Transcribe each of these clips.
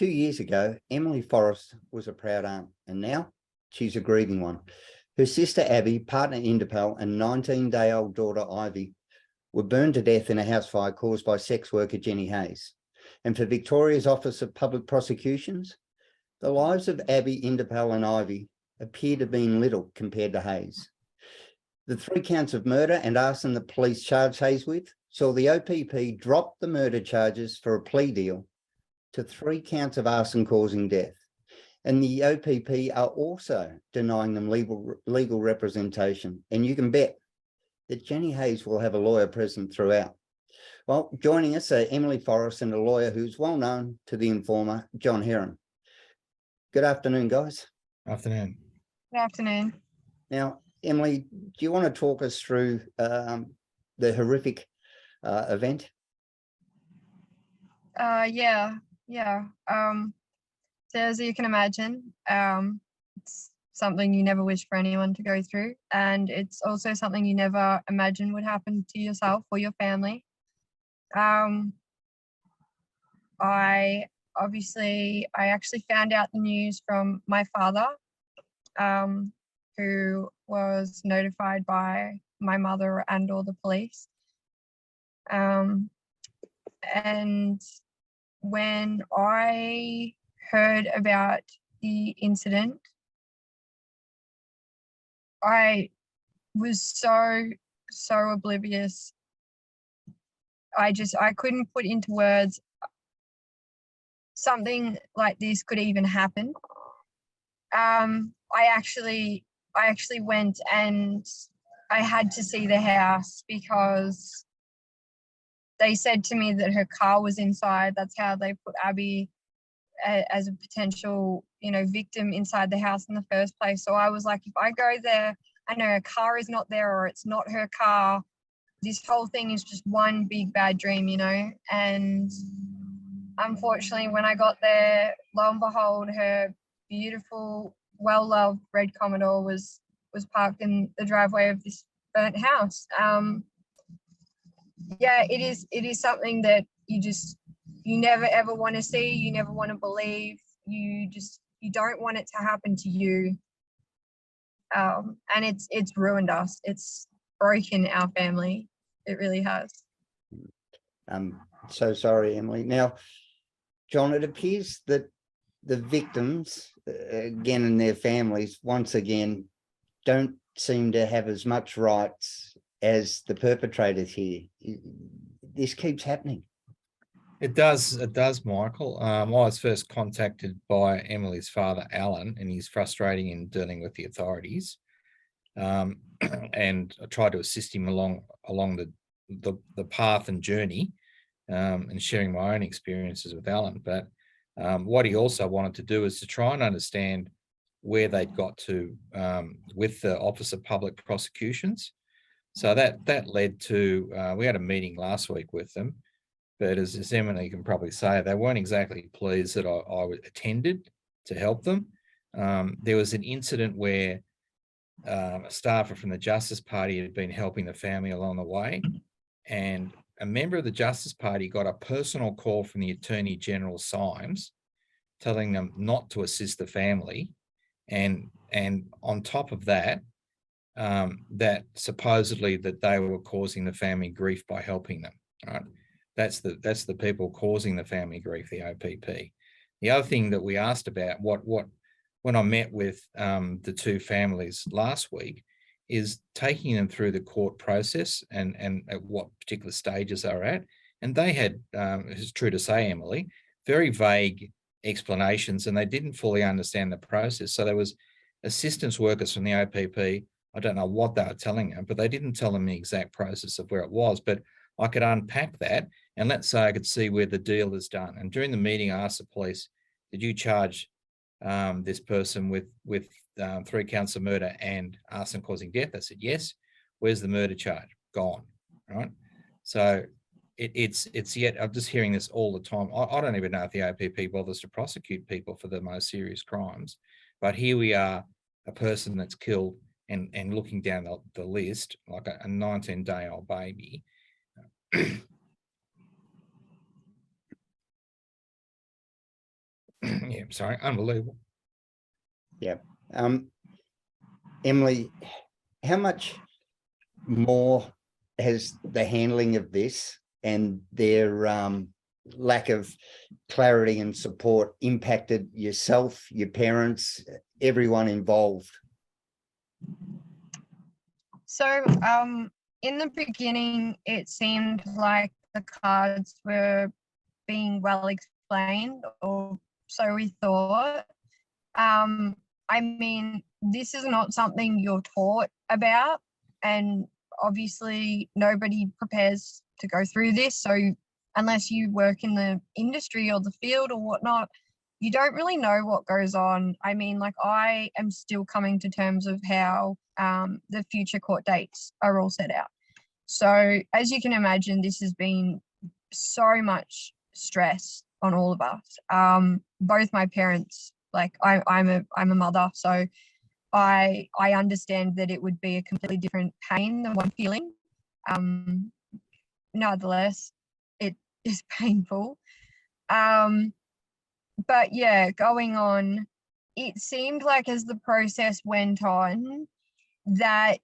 2 years ago, Emilie Forrestt was a proud aunt, and now she's a grieving one. Her sister Abbey, partner Inderpal, and 19-day-old daughter Ivy were burned to death in a house fire caused by sex worker Jenny Hayes. And for Victoria's Office of Public Prosecutions, the lives of Abbey, Inderpal and Ivy appear to mean little compared to Hayes. The 3 counts of murder and arson the police charged Hayes with saw the OPP drop the murder charges for a plea deal to 3 counts of arson causing death. And the OPP are also denying them legal representation. And you can bet that Jenny Hayes will have a lawyer present throughout. Well, joining us are Emilie Forrestt and a lawyer who's well known to the informer, John Heron. Good afternoon, guys. Afternoon. Good afternoon. Now, Emilie, do you want to talk us through the horrific event? Yeah. So as you can imagine, it's something you never wish for anyone to go through, and it's also something you never imagined would happen to yourself or your family. I actually found out the news from my father, who was notified by my mother and all the police. And when I heard about the incident, I was so oblivious. I couldn't put into words something like this could even happen. I actually went and I had to see the house because they said to me that her car was inside. That's how they put Abbey as a potential, victim inside the house in the first place. So I was like, if I go there, I know her car is not there or it's not her car. This whole thing is just one big bad dream, And unfortunately, when I got there, lo and behold, her beautiful, well-loved red Commodore was parked in the driveway of this burnt house. It is something that you never ever want to see, you never want to believe, you don't want it to happen to you. And it's ruined us. It's broken our family. It really has. I'm so sorry, Emilie. Now, John, it appears that the victims, again, and their families, once again, don't seem to have as much rights as the perpetrators here. This keeps happening. It does, Michael. I was first contacted by Emilie's father, Alan, and he's frustrating in dealing with the authorities. And I tried to assist him along the path and journey, and sharing my own experiences with Alan. But what he also wanted to do is to try and understand where they'd got to with the Office of Public Prosecutions. So that led to, we had a meeting last week with them, but as Emilie can probably say, they weren't exactly pleased that I attended to help them. There was an incident where a staffer from the Justice Party had been helping the family along the way, and a member of the Justice Party got a personal call from the Attorney General Symes telling them not to assist the family, and on top of that, that supposedly that they were causing the family grief by helping them. Right? That's the people causing the family grief, the OPP. The other thing that we asked about, when I met with the 2 families last week, is taking them through the court process and at what particular stages they're at. And they had, it's true to say, Emilie, very vague explanations, and they didn't fully understand the process. So there was assistance workers from the OPP. I don't know what they were telling them, but they didn't tell them the exact process of where it was. But I could unpack that, and let's say I could see where the deal is done. And during the meeting, I asked the police, did you charge this person with 3 counts of murder and arson causing death? I said, yes. Where's the murder charge? Gone, right? So it's yet, I'm just hearing this all the time. I don't even know if the OPP bothers to prosecute people for the most serious crimes, but here we are, a person that's killed and looking down the list, like a 19-day-old baby. Yeah, sorry, unbelievable. Emilie, how much more has the handling of this and their lack of clarity and support impacted yourself, your parents, everyone involved? So in the beginning, it seemed like the cards were being well explained, or so we thought. I mean, this is not something you're taught about, and obviously nobody prepares to go through this. So unless you work in the industry or the field or whatnot, you don't really know what goes on. I mean, like, I am still coming to terms of how the future court dates are all set out. So as you can imagine, this has been so much stress on all of us. Both my parents, like, I'm a mother, so I understand that it would be a completely different pain than what I'm feeling. Nonetheless, it is painful. But yeah, going on, it seemed like as the process went on that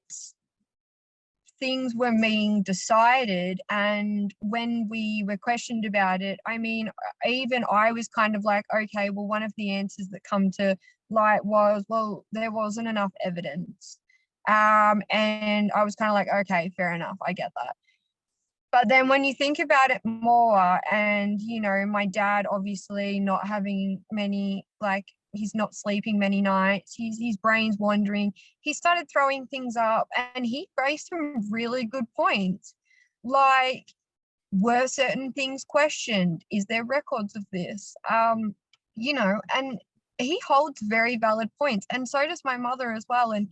things were being decided, and when we were questioned about it, I mean, even I was kind of like, okay, well, one of the answers that come to light was, well, there wasn't enough evidence. And I was kind of like, okay, fair enough, I get that. But then when you think about it more, and, you know, my dad obviously not having many, like, he's not sleeping many nights, his brain's wandering, he started throwing things up, and he raised some really good points. Like, were certain things questioned? Is there records of this? You know, and he holds very valid points, and so does my mother as well. And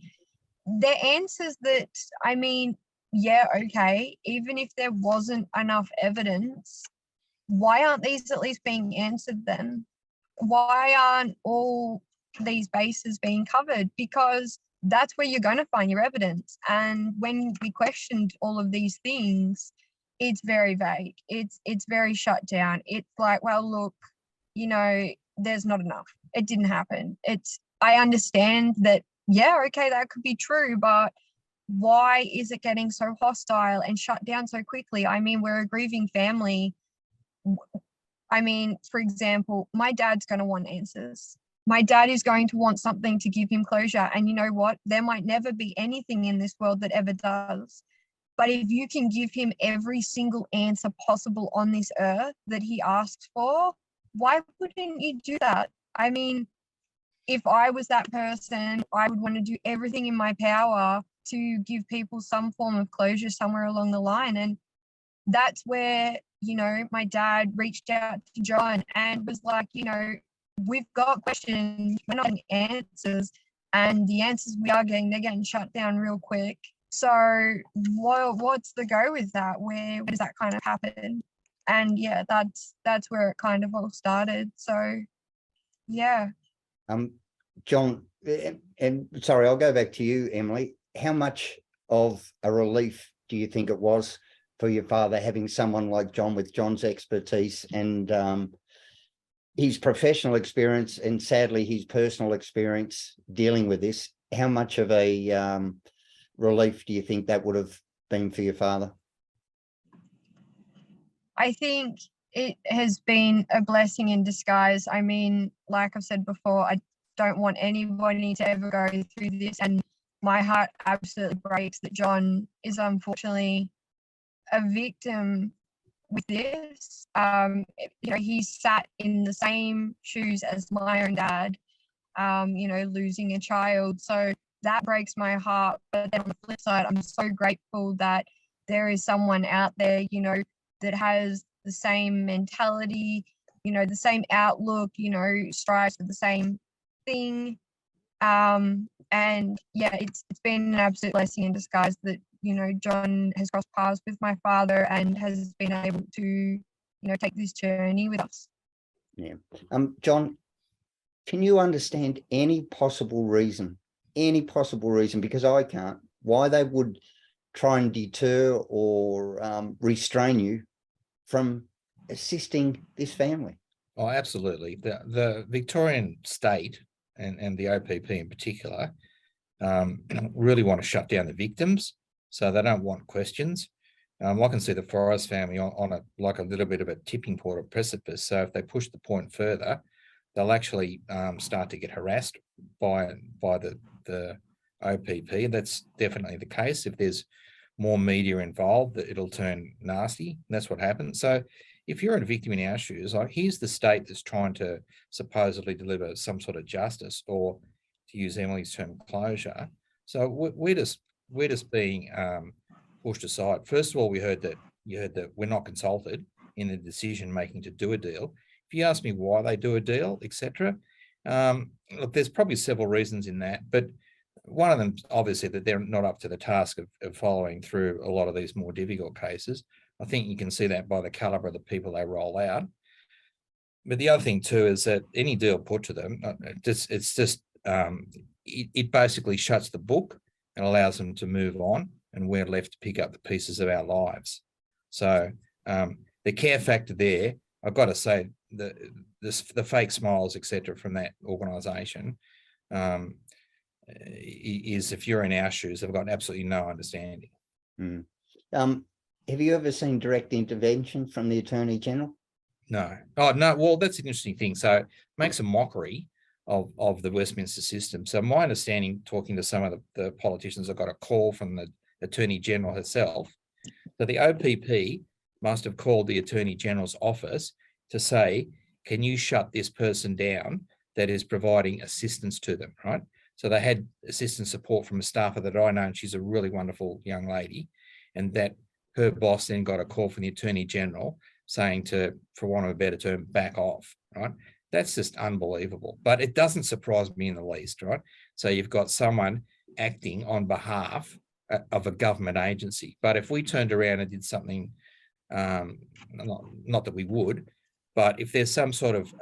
their answers that, I mean, yeah, okay, even if there wasn't enough evidence, why aren't these at least being answered then? Why aren't all these bases being covered? Because that's where you're going to find your evidence. And when we questioned all of these things, it's very vague. It's very shut down. It's like, well, look, you know, there's not enough. It didn't happen. I understand that, yeah, okay, that could be true, but why is it getting so hostile and shut down so quickly? I mean, we're a grieving family. I mean, for example, my dad's going to want answers. My dad is going to want something to give him closure. And you know what? There might never be anything in this world that ever does. But if you can give him every single answer possible on this earth that he asks for, why wouldn't you do that? I mean, if I was that person, I would want to do everything in my power to give people some form of closure somewhere along the line. And that's where, you know, my dad reached out to John and was like, you know, we've got questions, we're not getting answers, and the answers we are getting, they're getting shut down real quick. So what's the go with that? Where does that kind of happen? And yeah, that's where it kind of all started. So yeah. John, and sorry, I'll go back to you, Emilie. How much of a relief do you think it was for your father having someone like John, with John's expertise and his professional experience, and sadly his personal experience dealing with this? How much of a relief do you think that would have been for your father? I think it has been a blessing in disguise. I mean, like I've said before, I don't want anybody to ever go through this, and my heart absolutely breaks that John is unfortunately a victim with this. You know, he sat in the same shoes as my own dad, you know, losing a child. So that breaks my heart. But then on the flip side, I'm so grateful that there is someone out there, you know, that has the same mentality, you know, the same outlook, you know, strives for the same thing. And yeah, it's been an absolute blessing in disguise that, you know, John has crossed paths with my father and has been able to, you know, take this journey with us. Yeah. John, can you understand any possible reason, because I can't, why they would try and deter or restrain you from assisting this family? Oh, absolutely. The Victorian state and the OPP in particular really want to shut down the victims, so they don't want questions. I can see the Forrestt family on a little bit of a tipping point or precipice. So if they push the point further, they'll actually start to get harassed by the OPP. That's definitely the case. If there's more media involved, it'll turn nasty. That's what happens. So if you're a victim in our shoes, like, here's the state that's trying to supposedly deliver some sort of justice, or to use Emily's term, closure. So we're just being pushed aside. First of all, you heard that we're not consulted in the decision making to do a deal. If you ask me why they do a deal, etc., look, there's probably several reasons in that, but one of them, obviously, that they're not up to the task of following through a lot of these more difficult cases. I think you can see that by the caliber of the people they roll out. But the other thing too is that any deal put to them, it basically shuts the book and allows them to move on, and we're left to pick up the pieces of our lives. So the care factor there, I've got to say, the fake smiles, etc., from that organisation is, if you're in our shoes, they've got absolutely no understanding. Mm. Have you ever seen direct intervention from the Attorney General? No. Oh, no. Well, that's an interesting thing. So it makes a mockery of the Westminster system. So my understanding, talking to some of the politicians, I got a call from the Attorney General herself. So the OPP must have called the Attorney General's office to say, can you shut this person down that is providing assistance to them, right? So they had assistance support from a staffer that I know, and she's a really wonderful young lady, and that her boss then got a call from the Attorney General saying to, for want of a better term, back off, right? That's just unbelievable. But it doesn't surprise me in the least, right? So you've got someone acting on behalf of a government agency. But if we turned around and did something, not that we would, but if there's some sort of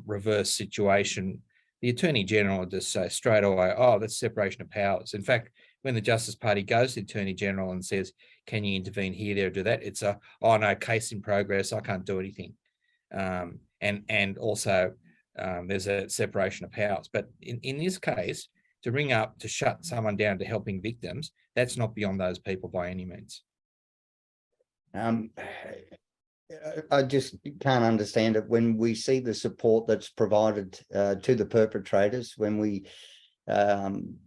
reverse situation, the Attorney General would just say straight away, oh, that's separation of powers. In fact, when the Justice Party goes to the Attorney General and says, can you intervene here, there, or do that? It's oh no, case in progress, I can't do anything. And also there's a separation of powers. But in this case, to ring up to shut someone down to helping victims, that's not beyond those people by any means. I just can't understand it when we see the support that's provided to the perpetrators, when we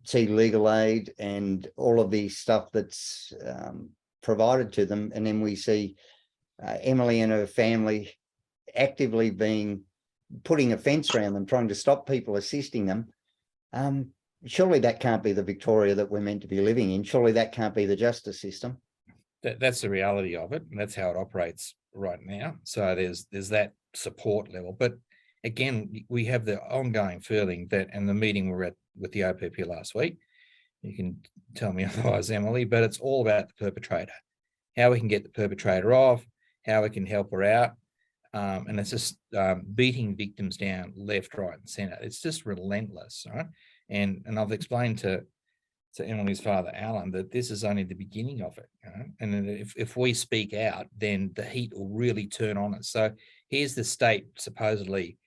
see legal aid and all of the stuff that's provided to them, and then we see Emilie and her family actively putting a fence around them, trying to stop people assisting them. Surely that can't be the Victoria that we're meant to be living in. Surely that can't be the justice system. That's the reality of it, and that's how it operates right now. So there's that support level, but again, we have the ongoing feeling that, and the meeting we were at with the OPP last week, you can tell me otherwise, Emilie, but it's all about the perpetrator, how we can get the perpetrator off, how we can help her out, and it's just beating victims down left, right, and centre. It's just relentless, right? And I've explained to Emilie's father, Alan, that this is only the beginning of it. You know? And if we speak out, then the heat will really turn on us. So here's the state supposedly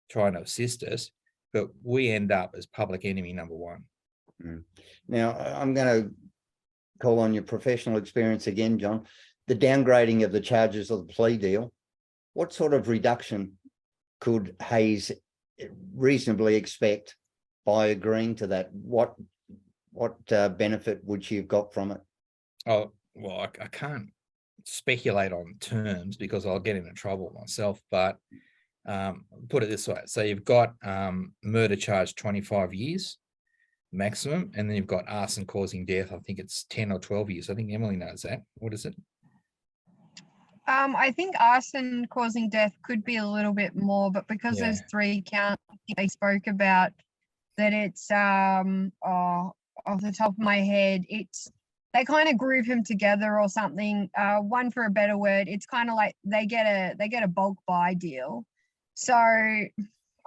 trying to assist us, but we end up as public enemy number one. Now, I'm going to call on your professional experience again, John. The downgrading of the charges of the plea deal, what sort of reduction could Hayes reasonably expect by agreeing to that? What benefit would she have got from it? Oh, well, I can't speculate on terms because I'll get into trouble myself, but put it this way. So you've got murder charge 25 years maximum, and then you've got arson causing death. I think it's 10 or 12 years. I think Emilie knows that. What is it? I think arson causing death could be a little bit more, but because there's 3 counts they spoke about, that it's off the top of my head, they kind of group them together or something. One for a better word, it's kind of like they get a bulk buy deal. So,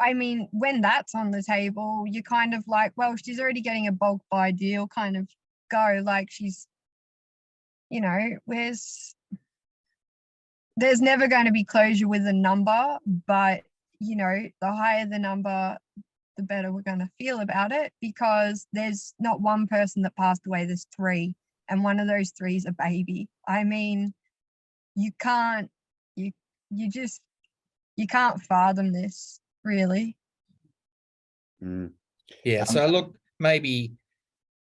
I mean, when that's on the table, you're kind of like, well, she's already getting a bulk buy deal, kind of go like she's, you know, there's never going to be closure with a number, but you know, the higher the number, the better we're going to feel about it, because there's not one person that passed away, there's three, and one of those three is a baby. I mean, you can't fathom this, really. Yeah, so look, maybe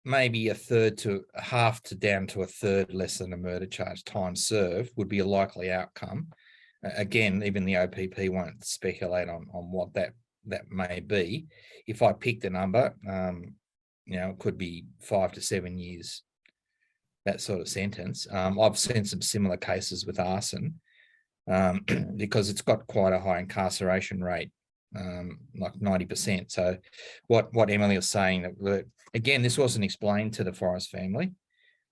a third to half to down to a third less than a murder charge time served would be a likely outcome. Again, even the OPP won't speculate on what that may be. If I picked a number, you know, it could be 5 to 7 years, that sort of sentence. I've seen some similar cases with arson, because it's got quite a high incarceration rate, like 90%. So what Emilie was saying, that again, this wasn't explained to the Forrestt family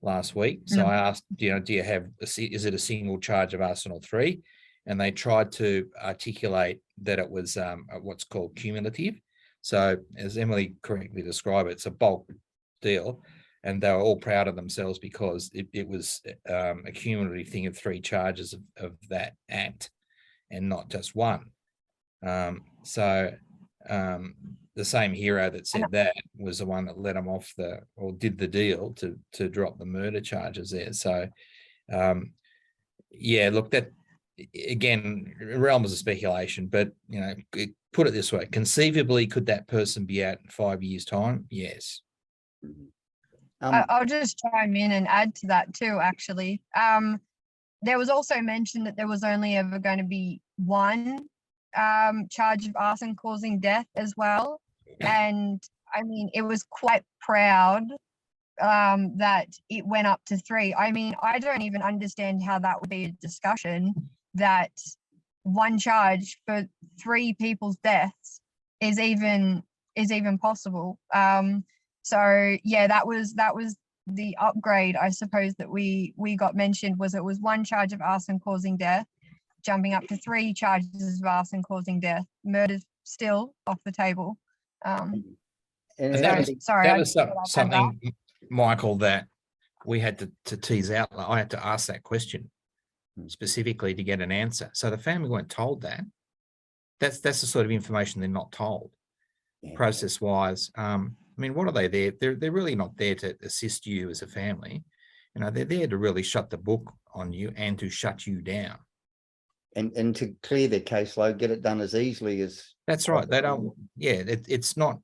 last week. So I asked, you know, do you have, is it a single charge of arson or three? And they tried to articulate that it was what's called cumulative. So as Emilie correctly described it, it's a bulk deal. And they were all proud of themselves because it was a cumulative thing of three charges of that act and not just one. The same hero that said that was the one that let him off did the deal to drop the murder charges there. So, yeah, look, that again, realms of speculation, but, you know, put it this way, conceivably, could that person be out in 5 years' time? Yes. I'll just chime in and add to that too, actually. There was also mentioned that there was only ever going to be one charge of arson causing death as well. And I mean, it was quite proud that it went up to three. I mean, I don't even understand how that would be a discussion, that one charge for three people's deaths is even possible. So yeah, that was the upgrade, I suppose, that we got mentioned, was it was one charge of arson causing death, jumping up to three charges of arson causing death. Murder's still off the table. And that was something, Michael, that we had to tease out. I had to ask that question specifically to get an answer. So the family weren't told that. That's the sort of information they're not told, process-wise. I mean, what are they there? They're really not there to assist you as a family. You know, they're there to really shut the book on you and to shut you down. And to clear their caseload, get it done as easily as. That's right. They don't. Yeah, it's not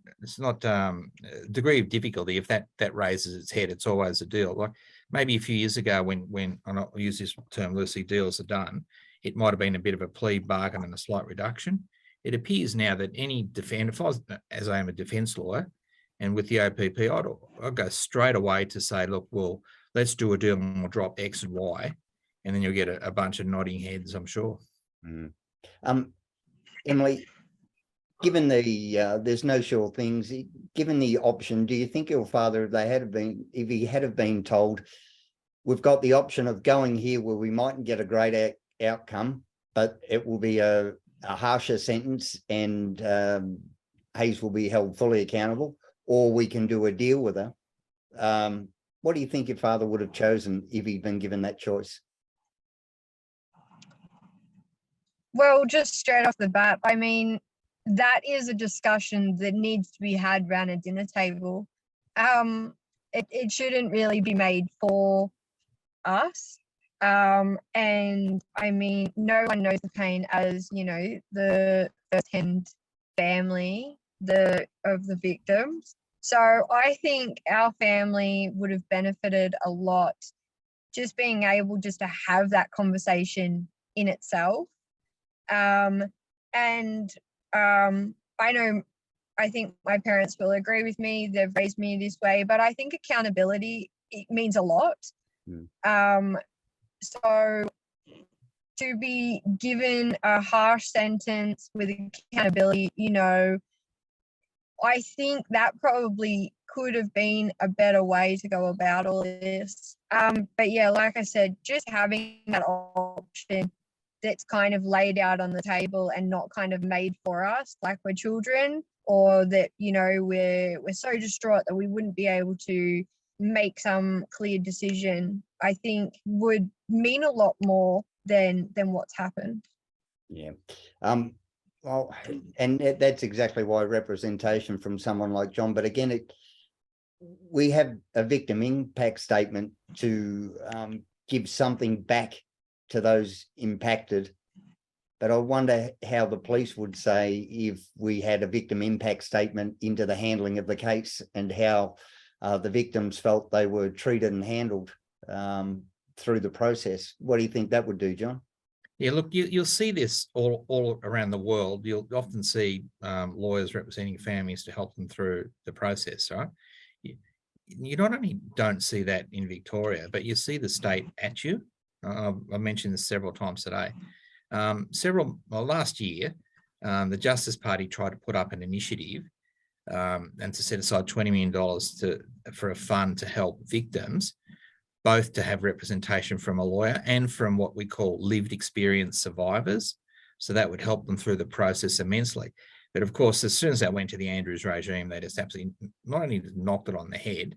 degree of difficulty. If that raises its head, it's always a deal. Like maybe a few years ago, when I'll use this term loosely, deals are done, it might have been a bit of a plea bargain and a slight reduction. It appears now that any defender, if I was, as I am a defence lawyer, and with the OPP, I'd go straight away to say, look, well, let's do a deal and we'll drop X and Y, and then you'll get a bunch of nodding heads, I'm sure. Emilie, given there's no sure things, given the option, do you think your father, if he had been told, we've got the option of going here where we mightn't get a great outcome, but it will be a harsher sentence and Hayes will be held fully accountable, or we can do a deal with her? What do you think your father would have chosen if he'd been given that choice? Well, just straight off the bat, I mean, that is a discussion that needs to be had around a dinner table. It shouldn't really be made for us. And I mean, no one knows the pain as, you know, the first-hand family of the victims. So I think our family would have benefited a lot just being able just to have that conversation in itself. I think my parents will agree with me. They've raised me this way, but I think accountability, it means a lot. So to be given a harsh sentence with accountability, you know, I think that probably could have been a better way to go about all this. But yeah, like I said, just having that option that's kind of laid out on the table and not kind of made for us like we're children, or that, you know, we're so distraught that we wouldn't be able to make some clear decision, I think would mean a lot more than what's happened. Yeah. Well, and that's exactly why representation from someone like John, but again, we have a victim impact statement to give something back to those impacted. But I wonder how the police would say if we had a victim impact statement into the handling of the case and how the victims felt they were treated and handled through the process. What do you think that would do, John? Yeah, look, you'll see this all around the world. You'll often see lawyers representing families to help them through the process, right? You not only don't see that in Victoria, but you see the state at you. I mentioned this several times today. Last year, the Justice Party tried to put up an initiative and to set aside $20 million for a fund to help victims, both to have representation from a lawyer and from what we call lived experience survivors. So that would help them through the process immensely. But of course, as soon as that went to the Andrews regime, they just absolutely not only knocked it on the head,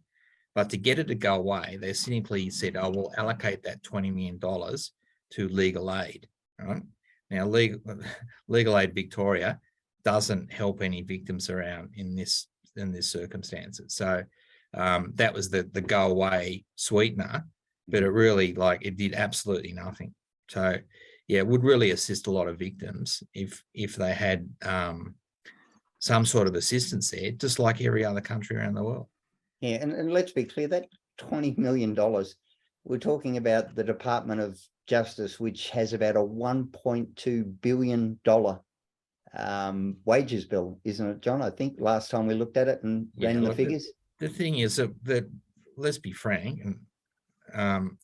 but to get it to go away, they simply said, oh, we'll allocate that $20 million to legal aid. Right? Now, legal aid Victoria doesn't help any victims around in this circumstances. So that was the go away sweetener, but it really it did absolutely nothing. So yeah, it would really assist a lot of victims if they had some sort of assistance there, just like every other country around the world. Yeah, and let's be clear, that $20 million, we're talking about the Department of Justice, which has about a $1.2 billion wages bill, isn't it, John? I think last time we looked at it and ran the figures. The thing is that let's be frank, and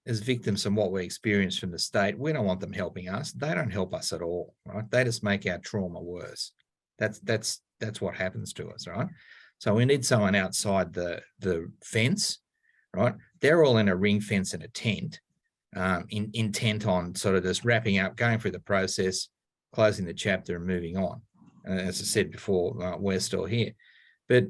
as victims and what we experience from the state, we don't want them helping us. They don't help us at all, right? They just make our trauma worse. That's what happens to us, right? So we need someone outside the fence, right? They're all in a ring fence and a tent, intent on sort of just wrapping up, going through the process, closing the chapter and moving on. And as I said before, we're still here. But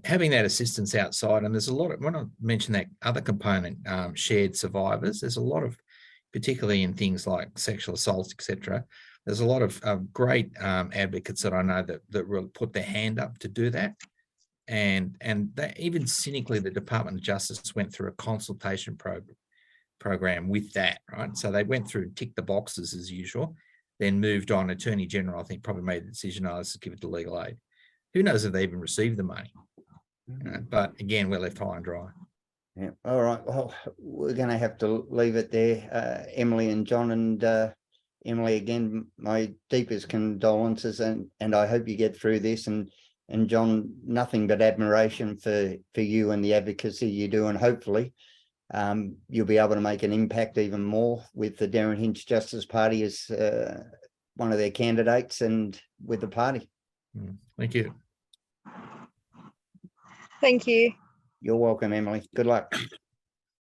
having that assistance outside, and there's a lot of, when I mentioned that other component, shared survivors, there's a lot of, particularly in things like sexual assaults, etc. There's a lot of great advocates that I know that will put their hand up to do that. And that, even cynically, the Department of Justice went through a consultation program with that, right? So they went through and ticked the boxes as usual, then moved on. Attorney General, I think, probably made the decision, let's give it to legal aid. Who knows if they even received the money? But again, we're left high and dry. Yeah. All right. Well, we're going to have to leave it there. Emilie and John, and Emilie, again, my deepest condolences, and I hope you get through this. And John, nothing but admiration for you and the advocacy you do, and hopefully you'll be able to make an impact even more with the Darren Hinch Justice Party as one of their candidates and with the party. Thank you. Thank you. You're welcome, Emilie. Good luck.